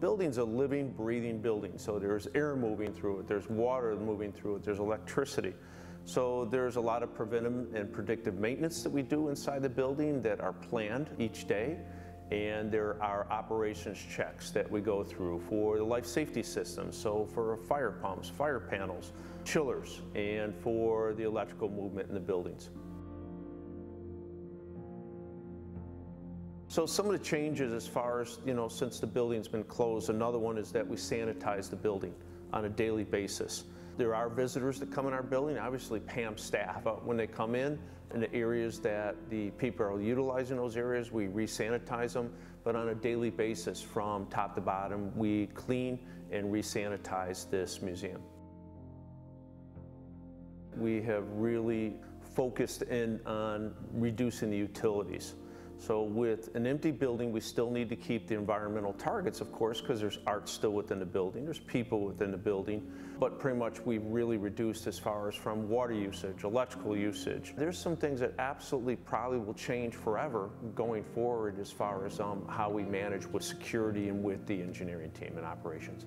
building's a living, breathing building. So there's air moving through it, there's water moving through it, there's electricity. So there's a lot of preventive and predictive maintenance that we do inside the building that are planned each day. And there are operations checks that we go through for the life safety systems, so for fire pumps, fire panels, chillers, and for the electrical movement in the buildings. So some of the changes as far as, since the building's been closed, another one is that we sanitize the building on a daily basis. There are visitors that come in our building, obviously PAMM staff. When they come in the areas that the people are utilizing those areas, we re-sanitize them, but on a daily basis from top to bottom, we clean and re-sanitize this museum. We have really focused in on reducing the utilities. So with an empty building, we still need to keep the environmental targets, of course, because there's art still within the building, there's people within the building, but pretty much we've really reduced as far as from water usage, electrical usage. There's some things that absolutely probably will change forever going forward as far as how we manage with security and with the engineering team and operations.